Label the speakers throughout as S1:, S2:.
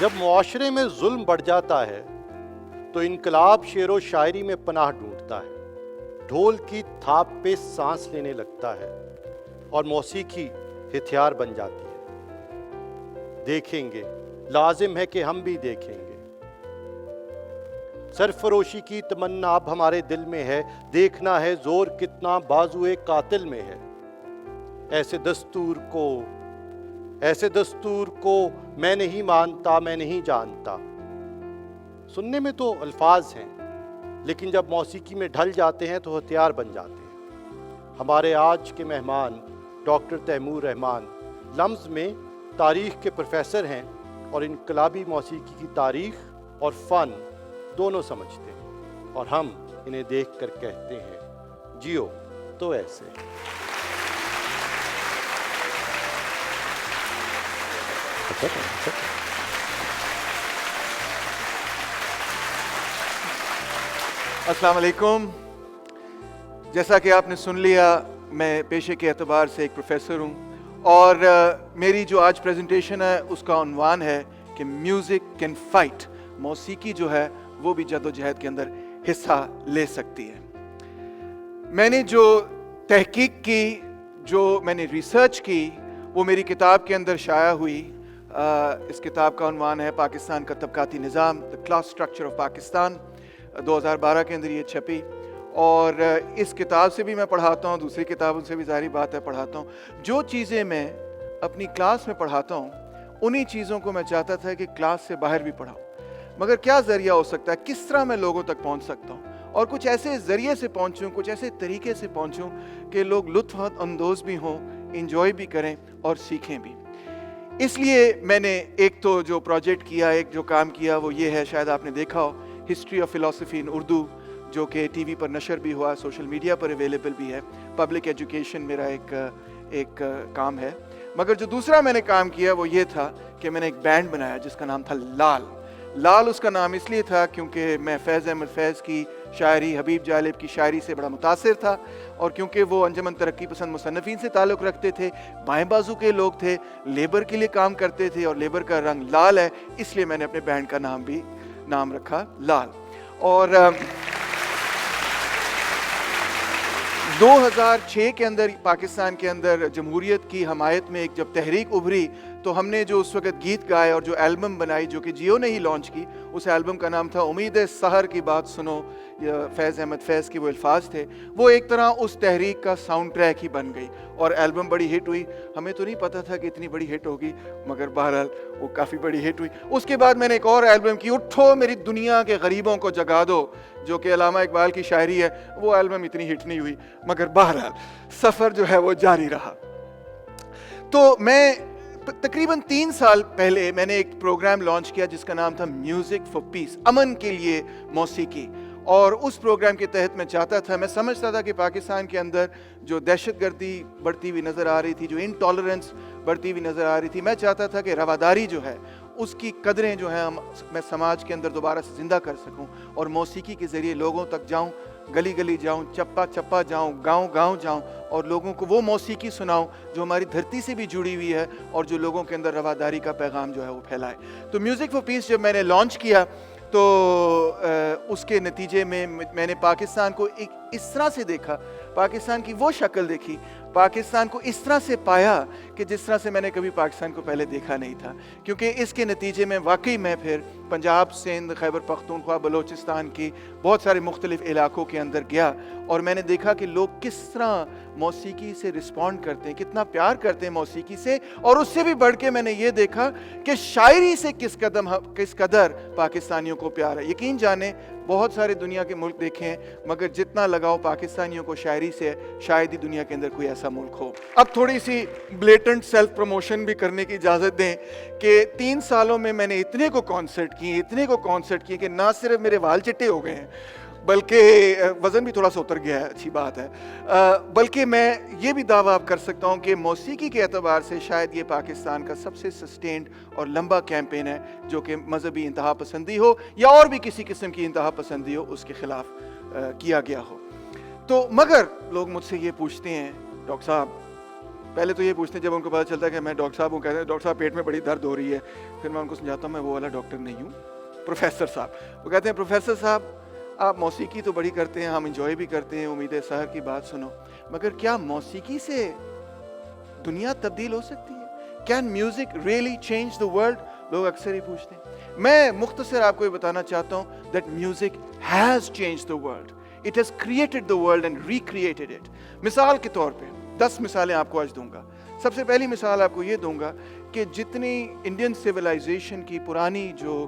S1: جب معاشرے میں ظلم بڑھ جاتا ہے تو انقلاب شعر و شاعری میں پناہ ڈھونڈتا ہے، ڈھول کی تھاپ پہ سانس لینے لگتا ہے اور موسیقی ہتھیار بن جاتی ہے۔ دیکھیں گے، لازم ہے کہ ہم بھی دیکھیں گے۔ سرفروشی کی تمنا اب ہمارے دل میں ہے، دیکھنا ہے زور کتنا بازوئے قاتل میں ہے۔ ایسے دستور کو میں نہیں مانتا، میں نہیں جانتا۔ سننے میں تو الفاظ ہیں، لیکن جب موسیقی میں ڈھل جاتے ہیں تو ہتھیار بن جاتے ہیں۔ ہمارے آج کے مہمان ڈاکٹر تیمور رحمان لمز میں تاریخ کے پروفیسر ہیں اور انقلابی موسیقی کی تاریخ اور فن دونوں سمجھتے ہیں، اور ہم انہیں دیکھ کر کہتے ہیں جیو تو ایسے۔
S2: السلام علیکم۔ جیسا کہ آپ نے سن لیا، میں پیشے کے اعتبار سے ایک پروفیسر ہوں، اور میری جو آج پریزنٹیشن ہے اس کا عنوان ہے کہ میوزک کین فائٹ، موسیقی جو ہے وہ بھی جد و جہد کے اندر حصہ لے سکتی ہے۔ میں نے جو تحقیق کی، جو میں نے ریسرچ کی، وہ میری کتاب کے اندر شائع ہوئی۔ اس کتاب کا عنوان ہے پاکستان کا طبقاتی نظام، the class structure of Pakistan. 2012 کے اندر یہ چھپی، اور اس کتاب سے بھی میں پڑھاتا ہوں، دوسری کتابوں سے بھی ظاہری بات ہے پڑھاتا ہوں۔ جو چیزیں میں اپنی کلاس میں پڑھاتا ہوں انہی چیزوں کو میں چاہتا تھا کہ کلاس سے باہر بھی پڑھاؤں، مگر کیا ذریعہ ہو سکتا ہے، کس طرح میں لوگوں تک پہنچ سکتا ہوں، اور کچھ ایسے ذریعے سے پہنچوں، کچھ ایسے طریقے سے پہنچوں کہ لوگ لطف اندوز بھی ہوں، انجوائے بھی کریں اور سیکھیں بھی۔ اس لیے میں نے ایک تو جو پروجیکٹ کیا، ایک جو کام کیا، وہ یہ ہے، شاید آپ نے دیکھا ہو، ہسٹری آف فلاسفی ان اردو، جو کہ ٹی وی پر نشر بھی ہوا، سوشل میڈیا پر اویلیبل بھی ہے۔ پبلک ایجوکیشن میرا ایک کام ہے۔ مگر جو دوسرا میں نے کام کیا وہ یہ تھا کہ میں نے ایک بینڈ بنایا جس کا نام تھا لال۔ لال اس کا نام اس لیے تھا کیونکہ میں فیض احمد فیض کی شاعری، حبیب جالب کی شاعری سے بڑا متاثر تھا، اور کیونکہ وہ انجمن ترقی پسند مصنفین سے تعلق رکھتے تھے، بائیں بازو کے لوگ تھے، لیبر کے لیے کام کرتے تھے، اور لیبر کا رنگ لال ہے، اس لیے میں نے اپنے بینڈ کا نام رکھا لال۔ اور 2006 کے اندر پاکستان کے اندر جمہوریت کی حمایت میں ایک جب تحریک ابھری، تو ہم نے جو اس وقت گیت گائے اور جو ایلبم بنائی، جو کہ جیو نے ہی لانچ کی، اس ایلبم کا نام تھا امید سحر کی بات سنو، فیض احمد فیض کے وہ الفاظ تھے۔ وہ ایک طرح اس تحریک کا ساؤنڈ ٹریک ہی بن گئی، اور ایلبم بڑی ہٹ ہوئی۔ ہمیں تو نہیں پتا تھا کہ اتنی بڑی ہٹ ہوگی، مگر بہرحال وہ کافی بڑی ہٹ ہوئی۔ اس کے بعد میں نے ایک اور ایلبم کی، اٹھو میری دنیا کے غریبوں کو جگا دو، جو کہ علامہ اقبال کی شاعری ہے۔ وہ ایلبم اتنی ہٹ نہیں ہوئی، مگر بہرحال سفر جو ہے وہ جاری رہا۔ تو میں تقریباً 3 سال پہلے میں نے ایک پروگرام لانچ کیا جس کا نام تھا میوزک فار پیس، امن کے لیے موسیقی۔ اور اس پروگرام کے تحت میں چاہتا تھا، میں سمجھتا تھا کہ پاکستان کے اندر جو دہشت گردی بڑھتی ہوئی نظر آ رہی تھی، جو انٹالرنس بڑھتی ہوئی نظر آ رہی تھی، میں چاہتا تھا کہ رواداری جو ہے اس کی قدریں جو ہیں میں سماج کے اندر دوبارہ سے زندہ کر سکوں، اور موسیقی کے ذریعے لوگوں تک جاؤں، گلی گلی جاؤں، چپا چپا جاؤں، گاؤں گاؤں جاؤں، اور لوگوں کو وہ موسیقی سناؤں جو ہماری دھرتی سے بھی جڑی ہوئی ہے، اور جو لوگوں کے اندر رواداری کا پیغام جو ہے وہ پھیلائے۔ تو میوزک فار پیس جب میں نے لانچ کیا تو اس کے نتیجے میں میں نے پاکستان کو ایک اس طرح سے دیکھا، پاکستان کی وہ شکل دیکھی، پاکستان کو اس طرح سے پایا کہ جس طرح سے میں نے کبھی پاکستان کو پہلے دیکھا نہیں تھا۔ کیونکہ اس کے نتیجے میں واقعی میں پھر پنجاب، سندھ، خیبر پختونخوا، بلوچستان کی بہت سارے مختلف علاقوں کے اندر گیا، اور میں نے دیکھا کہ لوگ کس طرح موسیقی سے رسپونڈ کرتے ہیں، کتنا پیار کرتے ہیں موسیقی سے، اور اس سے بھی بڑھ کے میں نے یہ دیکھا کہ شاعری سے کس قدر پاکستانیوں کو پیار ہے۔ یقین جانیں بہت سارے دنیا کے ملک دیکھے ہیں، مگر جتنا لگاؤ پاکستانیوں کو شاعری سے شاید ہی دنیا کے اندر کوئی ایسا ملک ہو۔ اب تھوڑی سی بلیٹنٹ سیلف پروموشن بھی کرنے کی اجازت دیں کہ 3 سالوں میں میں نے اتنے کو کانسرٹ کیے کہ نہ صرف میرے وال چٹے ہو گئے ہیں، بلکہ وزن بھی تھوڑا سا اتر گیا ہے، اچھی بات ہے، بلکہ میں یہ بھی دعویٰ اب کر سکتا ہوں کہ موسیقی کے اعتبار سے شاید یہ پاکستان کا سب سے سسٹینڈ اور لمبا کیمپین ہے، جو کہ مذہبی انتہا پسندی ہو یا اور بھی کسی قسم کی انتہا پسندی ہو، اس کے خلاف کیا گیا ہو۔ تو مگر لوگ مجھ سے یہ پوچھتے ہیں، ڈاکٹر صاحب پہلے تو یہ پوچھتے ہیں جب ان کو پتہ چلتا ہے کہ میں ڈاکٹر صاحب ہوں، کہتے ہیں ڈاکٹر صاحب پیٹ میں بڑی درد ہو رہی ہے. پھر میں ان کو سمجھاتا ہوں میں وہ والا ڈاکٹر نہیں ہوں، پروفیسر صاحب. وہ کہتے ہیں پروفیسر صاحب آپ موسیقی تو بڑی کرتے ہیں، ہم انجوائے بھی کرتے ہیں، امید سحر کی بات سنو، مگر کیا موسیقی سے دنیا تبدیل ہو سکتی ہے؟ Can music really change the world? لوگ اکثر ہی پوچھتے ہیں. میں مختصر آپ کو یہ بتانا چاہتا ہوں that music has change the world. It has created the world and recreated it. مثال کے طور پہ 10 مثالیں آپ کو آج دوں گا. سب سے پہلی مثال آپ کو یہ دوں گا کہ جتنی انڈین سویلائزیشن کی پرانی جو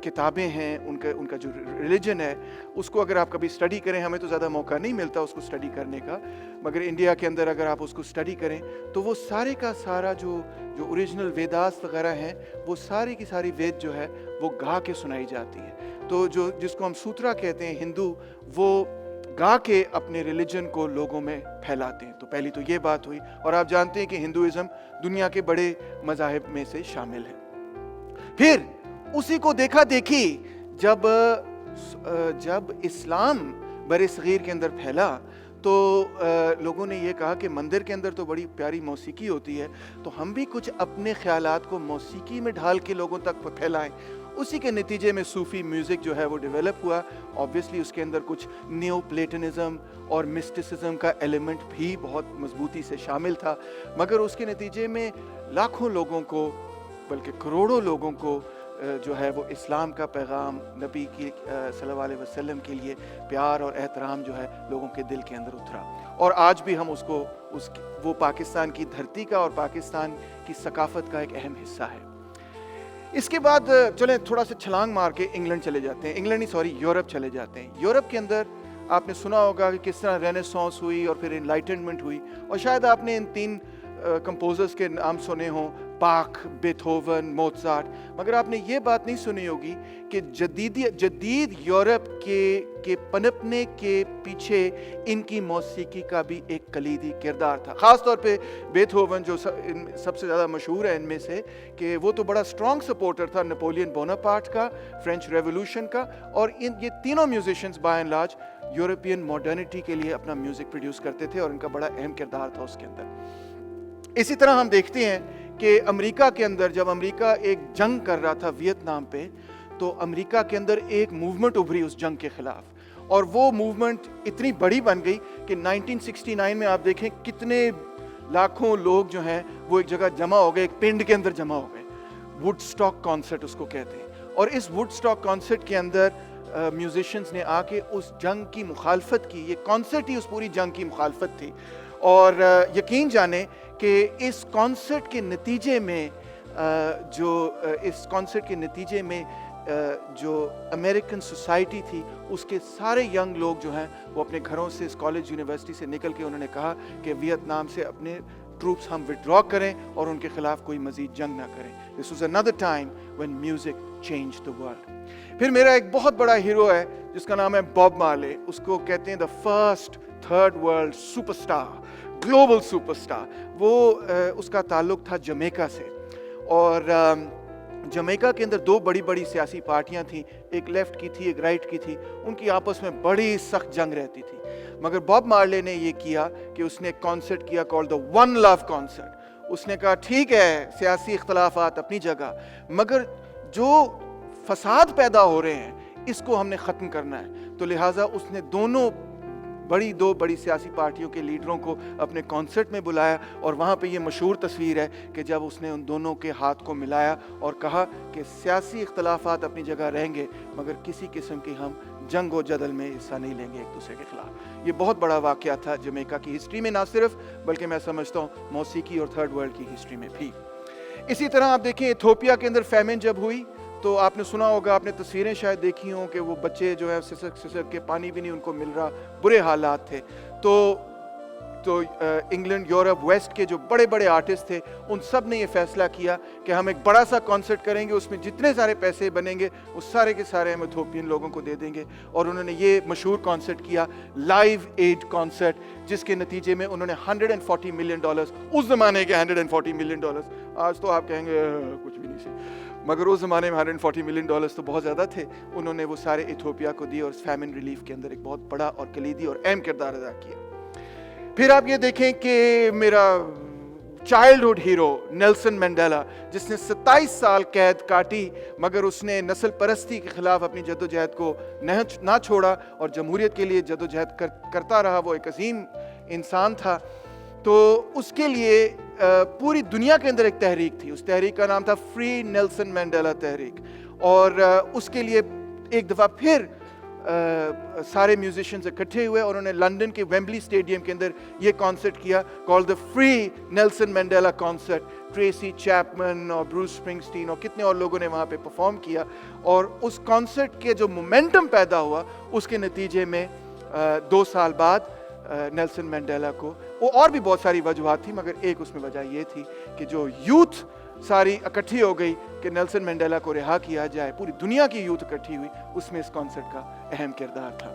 S2: کتابیں ہیں، ان کا جو ریلیجن ہے، اس کو اگر آپ کبھی اسٹڈی کریں، ہمیں تو زیادہ موقع نہیں ملتا اس کو اسٹڈی کرنے کا، مگر انڈیا کے اندر اگر آپ اس کو اسٹڈی کریں تو وہ سارے کا سارا جو اوریجنل ویداس وغیرہ ہیں، وہ ساری کی ساری وید جو ہے وہ گا کے سنائی جاتی ہے. تو جس کو ہم سوترا کہتے ہیں ہندو، وہ گا کے اپنے ریلیجن کو لوگوں میں پھیلاتے ہیں. تو پہلی تو یہ بات ہوئی. اور آپ جانتے ہیں کہ ہندوازم دنیا کے بڑے مذاہب میں سے شامل ہے. پھر اسی کو دیکھا دیکھی جب اسلام بر صغیر کے اندر پھیلا تو لوگوں نے یہ کہا کہ مندر کے اندر تو بڑی پیاری موسیقی ہوتی ہے، تو ہم بھی کچھ اپنے خیالات کو موسیقی میں ڈھال کے لوگوں تک پھیلائیں. اسی کے نتیجے میں صوفی میوزک جو ہے وہ ڈیولپ ہوا. آبویسلی اس کے اندر کچھ نیو پلیٹنزم اور مسٹسزم کا ایلیمنٹ بھی بہت مضبوطی سے شامل تھا، مگر اس کے نتیجے میں لاکھوں لوگوں کو بلکہ کروڑوں لوگوں کو جو ہے وہ اسلام کا پیغام، نبی کی صلی اللہ علیہ وسلم کے لیے پیار اور احترام جو ہے لوگوں کے دل کے اندر اترا. اور آج بھی ہم وہ پاکستان کی دھرتی کا اور پاکستان کی ثقافت کا ایک اہم حصہ ہے. اس کے بعد چلیں تھوڑا سا چھلانگ مار کے انگلینڈ چلے جاتے ہیں، یورپ چلے جاتے ہیں. یورپ کے اندر آپ نے سنا ہوگا کہ کس طرح رینیسانس ہوئی اور پھر انلائٹنمنٹ ہوئی. اور شاید آپ نے ان 3 کمپوزرز کے نام سنے ہوں، باخ، بیتھوون، موزارٹ، مگر آپ نے یہ بات نہیں سنی ہوگی کہ جدید یورپ کے پنپنے کے پیچھے ان کی موسیقی کا بھی ایک کلیدی کردار تھا. خاص طور پہ بیتھوون جو سب سے زیادہ مشہور ہے ان میں سے، کہ وہ تو بڑا اسٹرانگ سپورٹر تھا نپولین بوناپارٹ کا، فرینچ ریولوشن کا. اور یہ تینوں musicians by and large European modernity کے لیے اپنا میوزک پروڈیوس کرتے تھے، اور ان کا بڑا اہم کردار تھا اس کے اندر. اسی طرح ہم دیکھتے ہیں کہ امریکہ کے اندر جب امریکہ ایک جنگ کر رہا تھا ویتنام پہ، تو امریکہ کے اندر ایک موومنٹ ابھری اس جنگ کے خلاف، اور وہ موومنٹ اتنی بڑی بن گئی کہ 1969 میں آپ دیکھیں کتنے لاکھوں لوگ جو ہیں وہ ایک جگہ جمع ہو گئے، ایک پنڈ کے اندر جمع ہو گئے. ووڈ سٹاک کانسرٹ اس کو کہتے ہیں. اور اس ووڈ سٹاک کانسرٹ کے اندر میوزیشنز نے آ کے اس جنگ کی مخالفت کی. یہ کانسرٹ ہی اس پوری جنگ کی مخالفت تھی. اور یقین جانیں کہ اس کانسرٹ کے نتیجے میں جو امریکن سوسائٹی تھی، اس کے سارے ینگ لوگ جو ہیں وہ اپنے گھروں سے، اس کالج یونیورسٹی سے نکل کے انہوں نے کہا کہ ویتنام سے اپنے ٹروپس ہم وڈرا کریں اور ان کے خلاف کوئی مزید جنگ نہ کریں. This was another time when music changed the world. پھر میرا ایک بہت بڑا ہیرو ہے جس کا نام ہے باب مارلے. اس کو کہتے ہیں the first third world super star, global super star. وہ اس کا تعلق تھا جمیکا سے. اور جمیکا کے اندر 2 بڑی بڑی سیاسی پارٹیاں تھیں، ایک لیفٹ کی تھی، ایک رائٹ کی تھی. ان کی آپس میں بڑی سخت جنگ رہتی تھی. مگر باب مارلے نے یہ کیا کہ اس نے ایک کانسرٹ کیا called the one love concert. اس نے کہا ٹھیک ہے سیاسی اختلافات اپنی جگہ، مگر جو فساد پیدا ہو رہے ہیں اس کو ہم نے ختم کرنا ہے. تو لہٰذا اس نے 2 بڑی سیاسی پارٹیوں کے لیڈروں کو اپنے کانسرٹ میں بلایا. اور وہاں پہ یہ مشہور تصویر ہے کہ جب اس نے ان دونوں کے ہاتھ کو ملایا اور کہا کہ سیاسی اختلافات اپنی جگہ رہیں گے، مگر کسی قسم کی ہم جنگ و جدل میں حصہ نہیں لیں گے ایک دوسرے کے خلاف. یہ بہت بڑا واقعہ تھا جمیکا کی ہسٹری میں، نہ صرف بلکہ میں سمجھتا ہوں موسیقی اور تھرڈ ورلڈ کی ہسٹری میں بھی. اسی طرح آپ دیکھیں ایتھوپیا کے اندر فیمن جب ہوئی تو آپ نے سنا ہوگا، آپ نے تصویریں شاید دیکھی ہوں کہ وہ بچے جو ہے سسک کے پانی بھی نہیں ان کو مل رہا، برے حالات تھے. تو انگلینڈ، یورپ، ویسٹ کے جو بڑے بڑے آرٹسٹ تھے ان سب نے یہ فیصلہ کیا کہ ہم ایک بڑا سا کانسرٹ کریں گے، اس میں جتنے سارے پیسے بنیں گے وہ سارے کے سارے ہم ایتھوپین لوگوں کو دے دیں گے. اور انہوں نے یہ مشہور کانسرٹ کیا، لائیو ایڈ کانسرٹ، جس کے نتیجے میں انہوں نے $140 ملین، اس زمانے کے $140 ملین، آج تو آپ کہیں گے کچھ بھی نہیں سی، مگر اس زمانے میں $140 ملین تو بہت زیادہ تھے. انہوں نے وہ سارے ایتھوپیا کو دیے اور فیمن ریلیف کے اندر ایک بہت بڑا اور کلیدی اور اہم کردار ادا کیا. پھر آپ یہ دیکھیں کہ میرا چائلڈہڈ ہیرو نیلسن مینڈیلا، جس نے 27 سال قید کاٹی مگر اس نے نسل پرستی کے خلاف اپنی جدوجہد کو نہ چھوڑا اور جمہوریت کے لیے جدوجہد کرتا رہا. وہ ایک عظیم انسان تھا. تو اس کے لیے پوری دنیا کے اندر ایک تحریک تھی. اس تحریک کا نام تھا فری نیلسن مینڈیلا تحریک. اور اس کے لیے ایک دفعہ پھر سارے میوزیشینز اکٹھے ہوئے اور انہوں نے لندن کے ویمبلی اسٹیڈیم کے اندر یہ کانسرٹ کیا call the free Nelson Mandela concert. Tracy Chapman اور بروس اسپرنگسٹین اور کتنے اور لوگوں نے وہاں پہ پرفارم کیا. اور اس کانسرٹ کے جو مومنٹم پیدا ہوا اس کے نتیجے میں 2 سال بعد نیلسن مینڈیلا کو، وہ اور بھی بہت ساری وجوہات تھیں مگر ایک اس میں وجہ یہ تھی کہ جو یوتھ ساری اکٹھی ہو گئی کہ نیلسن مینڈیلا کو رہا کیا جائے. پوری دنیا کی یوتھ اکٹھی ہوئی، اس میں اس کانسرٹ کا اہم کردار تھا.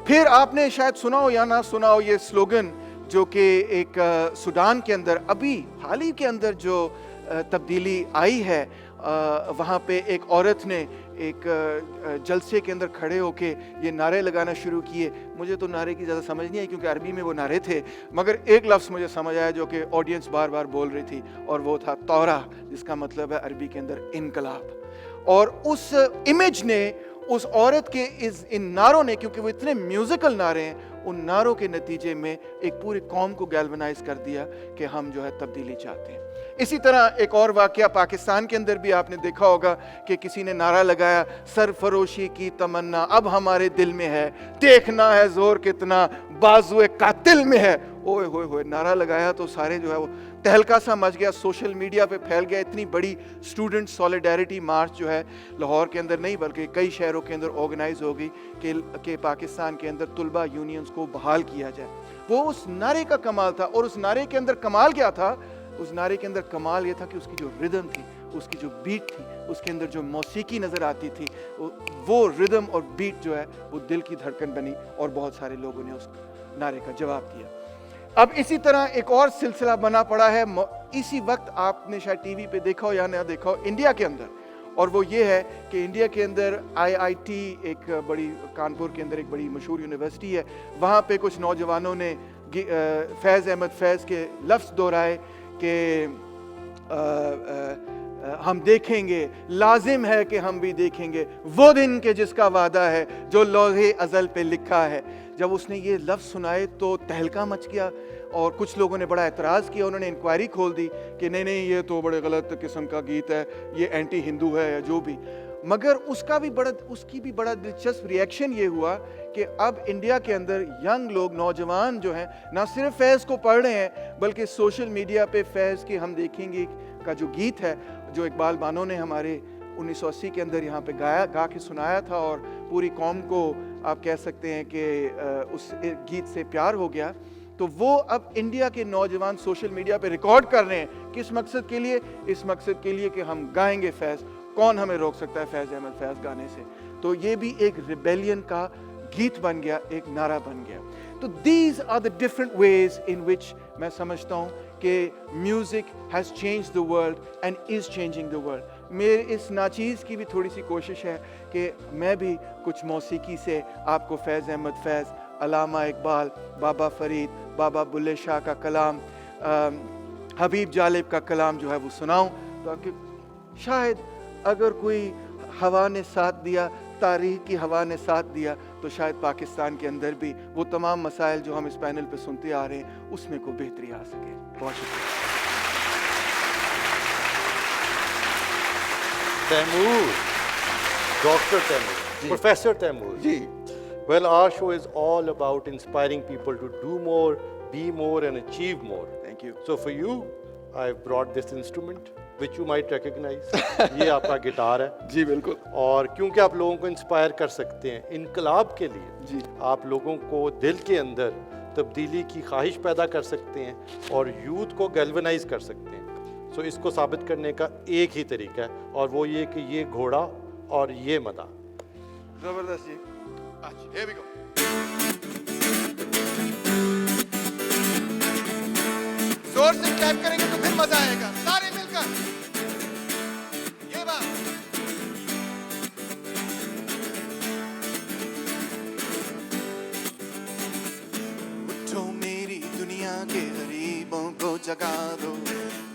S2: پھر آپ نے شاید سنا ہو یا نہ سنا ہو یہ سلوگن جو کہ ایک سوڈان کے اندر ابھی حال ہی کے اندر جو تبدیلی آئی ہے. وہاں پہ ایک عورت نے ایک جلسے کے اندر کھڑے ہو کے یہ نعرے لگانا شروع کیے. مجھے تو نعرے کی زیادہ سمجھ نہیں آئی کیونکہ عربی میں وہ نعرے تھے، مگر ایک لفظ مجھے سمجھ آیا جو کہ آڈینس بار بار بول رہی تھی اور وہ تھا تورا، جس کا مطلب ہے عربی کے اندر انقلاب. اور اس امیج نے، اس عورت کے ان نعروں نے، کیونکہ وہ اتنے میوزیکل نعرے ہیں، ان نعروں کے نتیجے میں ایک پوری قوم کو گیلونائز کر دیا کہ ہم جو ہے تبدیلی چاہتے ہیں. اسی طرح ایک اور واقعہ پاکستان کے اندر بھی آپ نے دیکھا ہوگا کہ کسی نے نعرہ لگایا، سرفروشی کی تمنا اب ہمارے دل میں ہے، دیکھنا ہے زور کتنا بازوئے قاتل میں ہے. اوئے ہوئے ہوئے نعرہ لگایا تو سارے جو ہے وہ تہلکا سا مچ گیا، سوشل میڈیا پہ پھیل گیا. اتنی بڑی اسٹوڈنٹ سولیڈیرٹی مارچ جو ہے لاہور کے اندر نہیں بلکہ کئی شہروں کے اندر آرگنائز ہو گئی کہ پاکستان کے اندر طلبہ یونینز کو بحال کیا جائے. وہ اس نعرے کا کمال تھا. اور اس نعرے کے اندر کمال کیا تھا؟ اس نعرے کے اندر کمال یہ تھا کہ اس کی جو ردم تھی، اس کی جو بیٹ تھی، اس کے اندر جو موسیقی نظر آتی تھی، وہ ردم اور بیٹ جو ہے وہ دل کی دھڑکن بنی اور بہت سارے لوگوں نے اس نعرے کا جواب دیا. اب اسی طرح ایک اور سلسلہ بنا پڑا ہے اسی وقت، آپ نے شاید ٹی وی پہ دیکھا ہو یا نہ دیکھا ہو، انڈیا کے اندر. اور وہ یہ ہے کہ انڈیا کے اندر IIT ایک بڑی، کانپور کے اندر ایک بڑی مشہور یونیورسٹی ہے. وہاں پہ کچھ نوجوانوں نے فیض احمد فیض کے لفظ دہرائے کہ ہم دیکھیں گے، لازم ہے کہ ہم بھی دیکھیں گے وہ دن کے جس کا وعدہ ہے جو لوح ازل پہ لکھا ہے. جب اس نے یہ لفظ سنائے تو تہلکا مچ گیا اور کچھ لوگوں نے بڑا اعتراض کیا. انہوں نے انکوائری کھول دی کہ نہیں یہ تو بڑے غلط قسم کا گیت ہے، یہ اینٹی ہندو ہے یا جو بھی. مگر اس کی بھی بڑا دلچسپ ریئیکشن یہ ہوا کہ اب انڈیا کے اندر ینگ لوگ، نوجوان جو ہیں، نہ صرف فیض کو پڑھ رہے ہیں بلکہ سوشل میڈیا پہ فیض کے ہم دیکھیں گے کا جو گیت ہے، جو اقبال بانو نے ہمارے 1980 کے اندر یہاں پہ گا کے سنایا تھا اور پوری قوم کو آپ کہہ سکتے ہیں کہ اس گیت سے پیار ہو گیا. تو وہ اب انڈیا کے نوجوان سوشل میڈیا پہ ریکارڈ کر رہے ہیں. کس مقصد کے لیے؟ اس مقصد کے لیے کہ ہم گائیں گے فیض. کون ہمیں روک سکتا ہے فیض احمد فیض گانے سے؟ تو یہ بھی ایک ریبیلین کا گیت بن گیا، ایک نعرہ بن گیا. تو these are the different ways in which میں سمجھتا ہوں کہ music has change the world and is changing the world. میرے اس ناچیز کی بھی تھوڑی سی کوشش ہے کہ میں بھی کچھ موسیقی سے آپ کو فیض احمد فیض، علامہ اقبال، بابا فرید، بابا بلے شاہ کا کلام، حبیب جالب کا کلام جو ہے وہ سناؤں، تاکہ شاید اگر کوئی ہوا نے ساتھ دیا، تاریخ کی ہوا نے ساتھ دیا، تو شاید پاکستان کے اندر بھی وہ تمام مسائل جو ہم اس پینل پہ سنتے آ رہے ہیں اس میں کوئی بہتری آ سکے. بہت شکریہ.
S1: Taimur, doctor Taimur, professor Taimur.
S2: جی.
S1: Well, our show is all about inspiring people to do more, be more and achieve more.
S2: Thank you.
S1: So for you, I've brought this instrument which you might recognize. یہ آپ کا guitar ہے.
S2: جی بالکل.
S1: اور کیونکہ آپ لوگوں کو انسپائر کر سکتے ہیں انقلاب کے لیے،
S2: جی
S1: آپ لوگوں کو دل کے اندر تبدیلی کی خواہش پیدا کر سکتے ہیں اور یوتھ کو گیلونائز کر سکتے ہیں. سو اس کو ثابت کرنے کا ایک ہی طریقہ ہے اور وہ یہ کہ یہ گھوڑا اور یہ مداح.
S2: زبردست جی. Here we go. زور سے کلیپ کریں گے تو پھر مزہ آئے گا. سارے مل کر یہ بات. اٹھو میری دنیا کے غریبوں کو جگا دو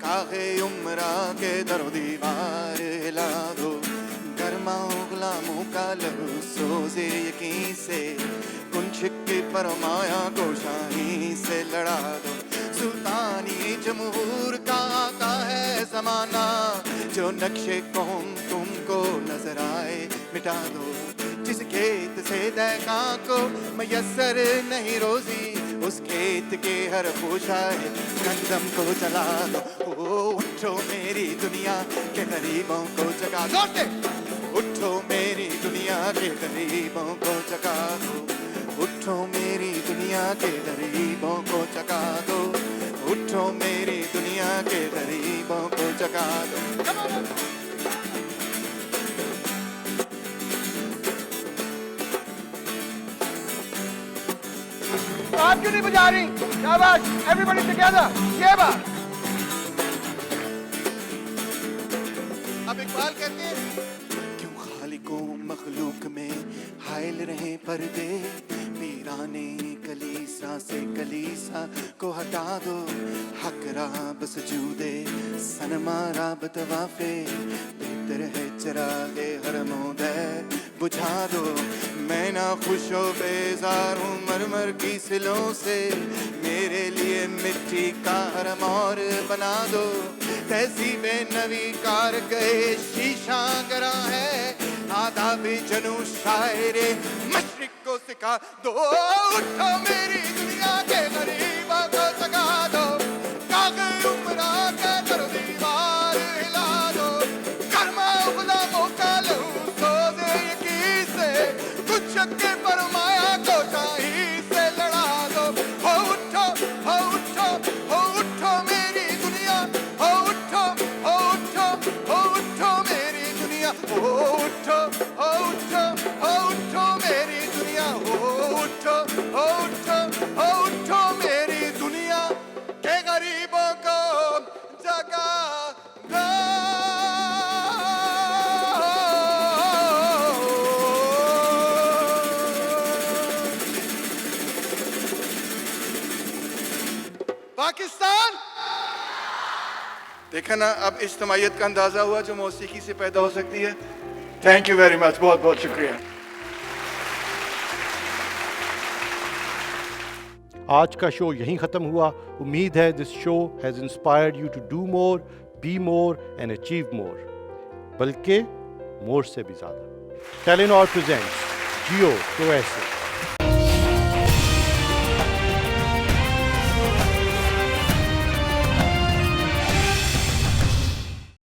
S2: کاغے عمرہ کے در و دیوار ہلا دو گرماؤ غلاموں کا لہو سوزے یقین سے کنچک کے فرمایا کو شاہی سے لڑا دو سلطانی جمہور کا آقا ہے زمانہ جو نقش قوم تم کو نظر آئے مٹا دو جس کھیت سے دہقاں کو میسر نہیں روزی اس کھیت کے ہر پوشائے گندم کو جلا دو اٹھو میری دنیا کے غریبوں کو جگا دو اٹھو میری دنیا کے غریبوں کو جگا دو اٹھو میری دنیا کے غریبوں کو جگا دو اٹھو میری دنیا کے غریبوں کو جگا دو
S3: آپ کیوں نہیں بجا رہی؟ شاباش ایوری بڈی ٹوگیدر یہ بات
S2: اب اقبال کہتے ہیں کیوں خالق و مخلوق میں حائل رہے پردے پیرانے کلیسا سے کلیسا کو ہٹا دو حق راب سجودے سنما راب توافے بہتر ہے چراغ حرموں دے بجھا دو میں نہ خوش و بیزار ہوں مرمر کی سلوں سے میرے لیے مٹی کا حرم اور بنا دو تہذیب نوی کار گئے شیشہ گراں ہے آداب جنو شاعر مشرق کو سکھا دو اٹھو میری دنیا کے غریبوں کو جگا دو کاغے عمرہ کے در و دیوار ہلا دو کرما غلاموں کا لہو سوزے یقین سے کچھ کے فرمایا کو شاہی سے لڑا دو ہو اٹھو ہو اٹھو ہو اٹھو میری دنیا ہو اٹھو ہو اٹھو ہو اٹھو میری دنیا ہو اٹھو ہو اٹھو ہو اٹھو میری دنیا ہو اٹھو ہو اٹھو ہو اٹھو میری دنیا کے غریبوں کو جگا دو پاکستان دیکھا نا اب اجتماعیت کا اندازہ ہوا جو موسیقی سے پیدا ہو سکتی ہے تھینک یو ویری مچ بہت بہت شکریہ
S1: آج کا شو یہیں ختم ہوا. امید ہے this show has inspired you to do more, be more and achieve more, بلکہ مور سے بھی زیادہ. ٹیلینور پریزنٹس جیو تو ایسے